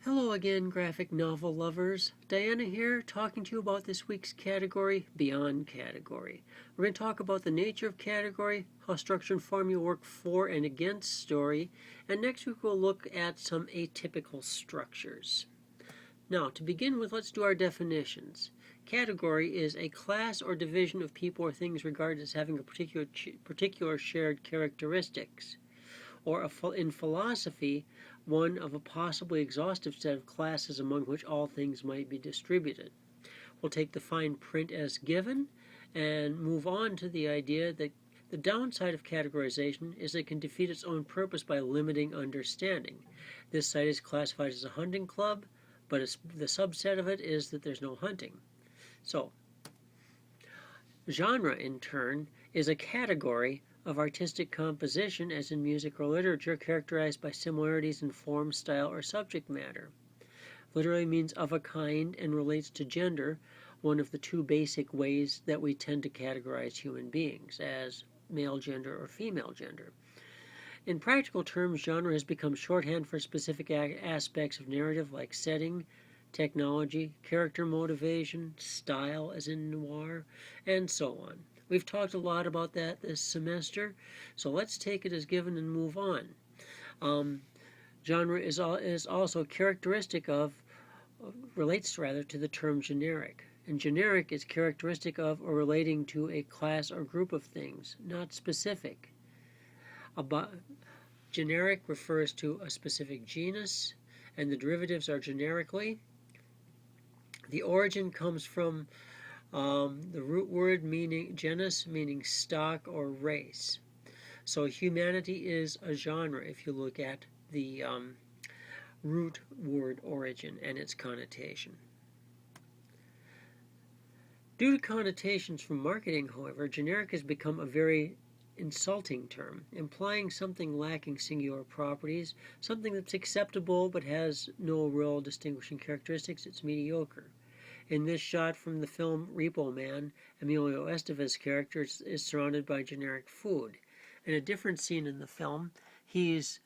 Hello again, graphic novel lovers. Diana here, talking to you about this week's category, Beyond Category. We're going to talk about the nature of category, how structure and formula work for and against story, and next week we'll look at some atypical structures. Now, to begin with, let's do our definitions. Category is a class or division of people or things regarded as having a particular shared characteristics. Or in philosophy, one of a possibly exhaustive set of classes among which all things might be distributed. We'll take the fine print as given and move on to the idea that the downside of categorization is it can defeat its own purpose by limiting understanding. This site is classified as a hunting club, but the subset of it is that there's no hunting. So, genre, in turn, is a category of artistic composition, as in music or literature, characterized by similarities in form, style, or subject matter. Literally means of a kind and relates to gender, one of the two basic ways that we tend to categorize human beings, as male gender or female gender. In practical terms, genre has become shorthand for specific aspects of narrative like setting, technology, character motivation, style, as in noir, and so on. We've talked a lot about that this semester, so let's take it as given and move on. Genre is also characteristic of, relates rather to the term generic. And generic is characteristic of or relating to a class or group of things, not specific. Generic refers to a specific genus, and the derivatives are generically. The origin comes from the root word meaning genus, meaning stock or race. So humanity is a genre if you look at the root word origin and its connotation. Due to connotations from marketing, however, generic has become a very insulting term, implying something lacking singular properties, something that's acceptable but has no real distinguishing characteristics. It's mediocre. In this shot from the film Repo Man, Emilio Estevez's character is surrounded by generic food. In a different scene in the film, he's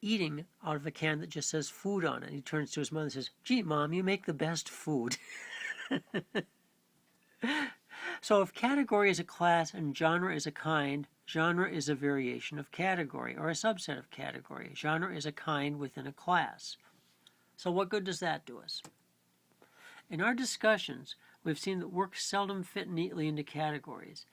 eating out of a can that just says food on it. He turns to his mother and says, "Gee, Mom, you make the best food." So if category is a class and genre is a kind, genre is a variation of category or a subset of category. Genre is a kind within a class. So what good does that do us? In our discussions, we've seen that works seldom fit neatly into categories.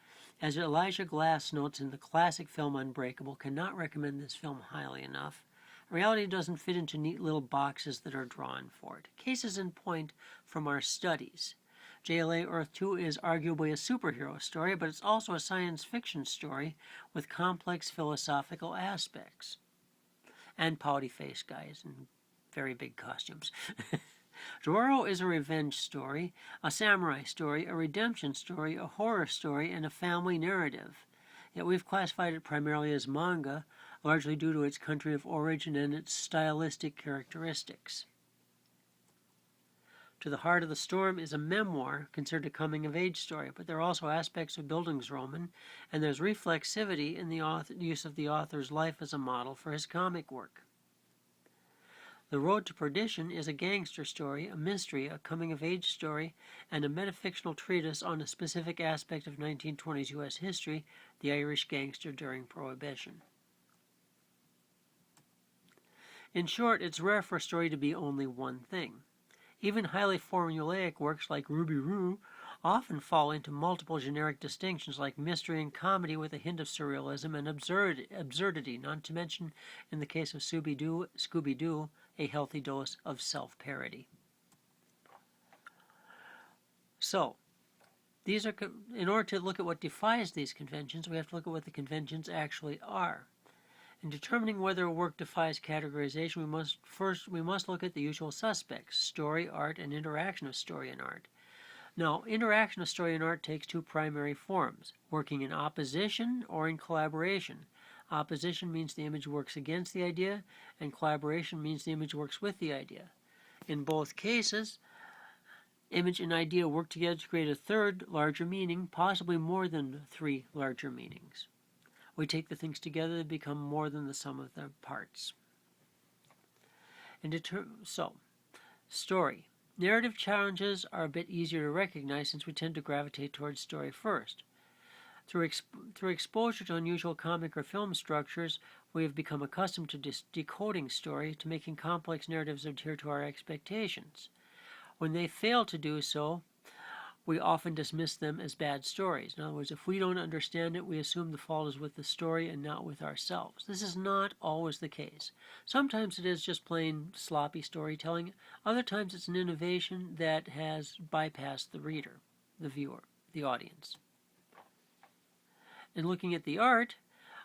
As Elijah Glass notes in the classic film Unbreakable, cannot recommend this film highly enough, reality doesn't fit into neat little boxes that are drawn for it. Cases in point from our studies. JLA Earth 2 is arguably a superhero story, but it's also a science fiction story with complex philosophical aspects. And pouty-faced guys in very big costumes. Dororo is a revenge story, a samurai story, a redemption story, a horror story, and a family narrative. Yet we've classified it primarily as manga, largely due to its country of origin and its stylistic characteristics. To the Heart of the Storm is a memoir considered a coming-of-age story, but there are also aspects of Bildungsroman, and there's reflexivity in the use of the author's life as a model for his comic work. The Road to Perdition is a gangster story, a mystery, a coming-of-age story, and a metafictional treatise on a specific aspect of 1920s U.S. history, the Irish gangster during Prohibition. In short, it's rare for a story to be only one thing. Even highly formulaic works like Ruby Roo often fall into multiple generic distinctions like mystery and comedy with a hint of surrealism and absurdity, not to mention, in the case of Scooby-Doo, a healthy dose of self-parody. So, these are, in order to look at what defies these conventions, we have to look at what the conventions actually are. In determining whether a work defies categorization, we must look at the usual suspects: story, art, and interaction of story and art. Now, interaction of story and art takes two primary forms: working in opposition or in collaboration. Opposition means the image works against the idea, and collaboration means the image works with the idea. In both cases, image and idea work together to create a third, larger meaning, possibly more than three larger meanings. We take the things together to become more than the sum of their parts. So, Story. Narrative challenges are a bit easier to recognize since we tend to gravitate towards story first. Through exposure to unusual comic or film structures, we have become accustomed to decoding story, to making complex narratives adhere to our expectations. When they fail to do so, we often dismiss them as bad stories. In other words, if we don't understand it, we assume the fault is with the story and not with ourselves. This is not always the case. Sometimes it is just plain sloppy storytelling. Other times it's an innovation that has bypassed the reader, the viewer, the audience. In looking at the art,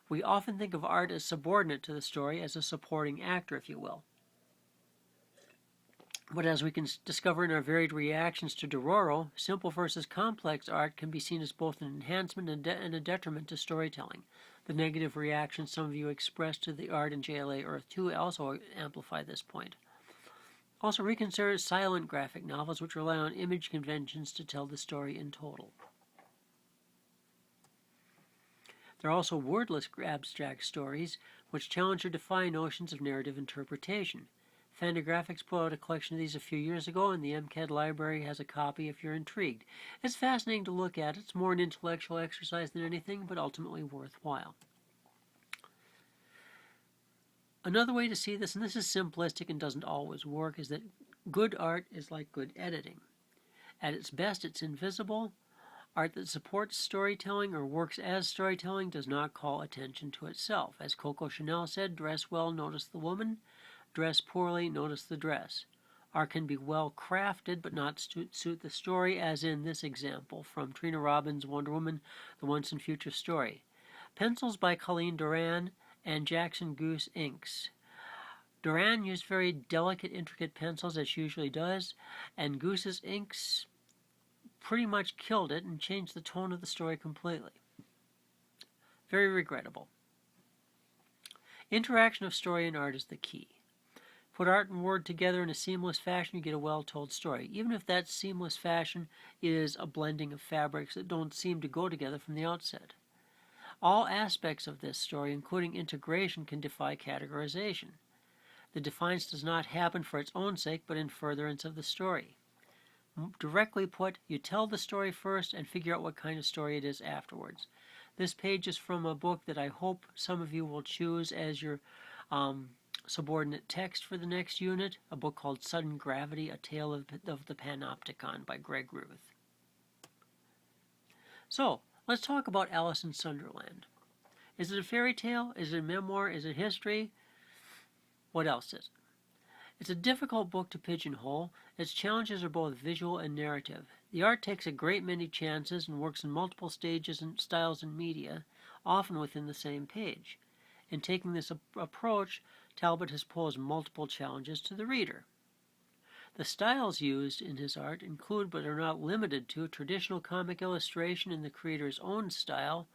we often think of art as subordinate to the story, as a supporting actor, if you will. But as we can discover in our varied reactions to Dororo, simple versus complex art can be seen as both an enhancement and a detriment to storytelling. The negative reactions some of you expressed to the art in JLA Earth 2 also amplify this point. Also, reconsider silent graphic novels, which rely on image conventions to tell the story in total. There are also wordless abstract stories, which challenge or defy notions of narrative interpretation. Fantagraphics put out a collection of these a few years ago, and the MCAD library has a copy if you're intrigued. It's fascinating to look at. It's more an intellectual exercise than anything, but ultimately worthwhile. Another way to see this, and this is simplistic and doesn't always work, is that good art is like good editing. At its best, it's invisible. Art that supports storytelling or works as storytelling does not call attention to itself. As Coco Chanel said, dress well, notice the woman. Dress poorly, notice the dress. Art can be well crafted but not suit the story, as in this example from Trina Robbins' Wonder Woman, The Once and Future Story. Pencils by Colleen Doran and Jackson Goose inks. Doran used very delicate, intricate pencils, as she usually does, and Goose's inks pretty much killed it and changed the tone of the story completely. Very regrettable. Interaction of story and art is the key. Put art and word together in a seamless fashion, you get a well-told story, even if that seamless fashion is a blending of fabrics that don't seem to go together from the outset. All aspects of this story, including integration, can defy categorization. The defiance does not happen for its own sake, but in furtherance of the story. Directly put, you tell the story first and figure out what kind of story it is afterwards. This page is from a book that I hope some of you will choose as your subordinate text for the next unit, a book called Sudden Gravity, A Tale of the Panopticon by Greg Ruth. So, let's talk about Alice in Sunderland. Is it a fairy tale? Is it a memoir? Is it history? What else is it? It's a difficult book to pigeonhole. Its challenges are both visual and narrative. The art takes a great many chances and works in multiple stages and styles and media, often within the same page. In taking this approach, Talbot has posed multiple challenges to the reader. The styles used in his art include, but are not limited to, traditional comic illustration in the creator's own style,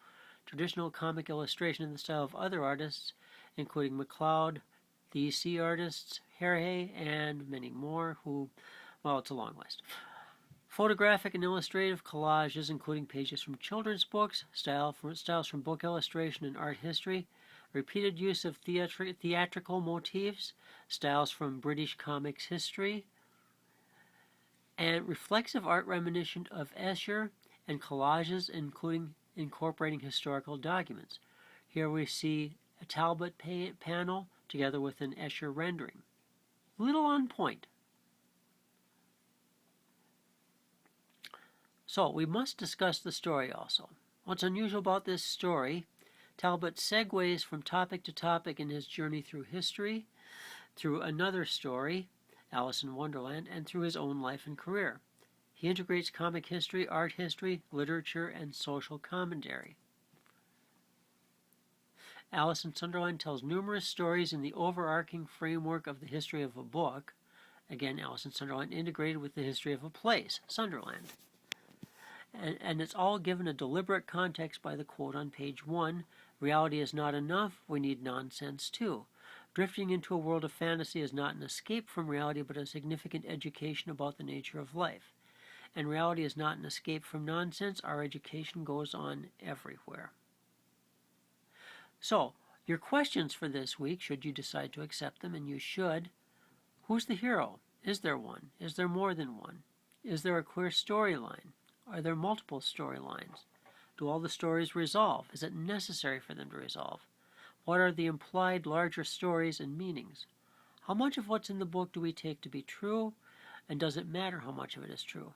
traditional comic illustration in the style of other artists, including McCloud, the EC artists, Hergé, and many more who, well, it's a long list. Photographic and illustrative collages, including pages from children's books, styles from book illustration and art history, repeated use of theatrical motifs, styles from British comics history, and reflexive art reminiscent of Escher, and collages including incorporating historical documents. Here we see a Talbot panel together with an Escher rendering. Little on point. So we must discuss the story also. What's unusual about this story, Talbot segues from topic to topic in his journey through history, through another story, Alice in Wonderland, and through his own life and career. He integrates comic history, art history, literature, and social commentary. Alice in Sunderland tells numerous stories in the overarching framework of the history of a book. Again, Alice in Sunderland integrated with the history of a place, Sunderland. And it's all given a deliberate context by the quote on page 1, "Reality is not enough, we need nonsense too. Drifting into a world of fantasy is not an escape from reality, but a significant education about the nature of life. And reality is not an escape from nonsense, our education goes on everywhere." So, your questions for this week, should you decide to accept them, and you should: who's the hero? Is there one? Is there more than one? Is there a clear storyline? Are there multiple storylines? Do all the stories resolve? Is it necessary for them to resolve? What are the implied larger stories and meanings? How much of what's in the book do we take to be true, and does it matter how much of it is true?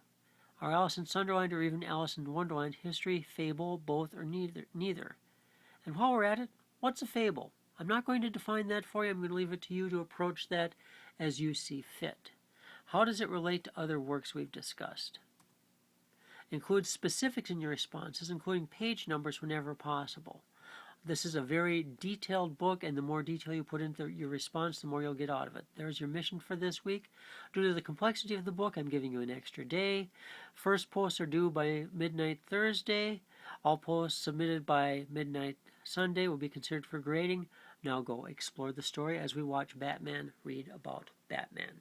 Are Alice in Sunderland or even Alice in Wonderland history, fable, both, or neither? And while we're at it, what's a fable? I'm not going to define that for you. I'm going to leave it to you to approach that as you see fit. How does it relate to other works we've discussed? Include specifics in your responses, including page numbers whenever possible. This is a very detailed book, and the more detail you put into your response, the more you'll get out of it. There's your mission for this week. Due to the complexity of the book, I'm giving you an extra day. First posts are due by midnight Thursday. All posts submitted by midnight Sunday will be considered for grading. Now go explore the story as we watch Batman read about Batman.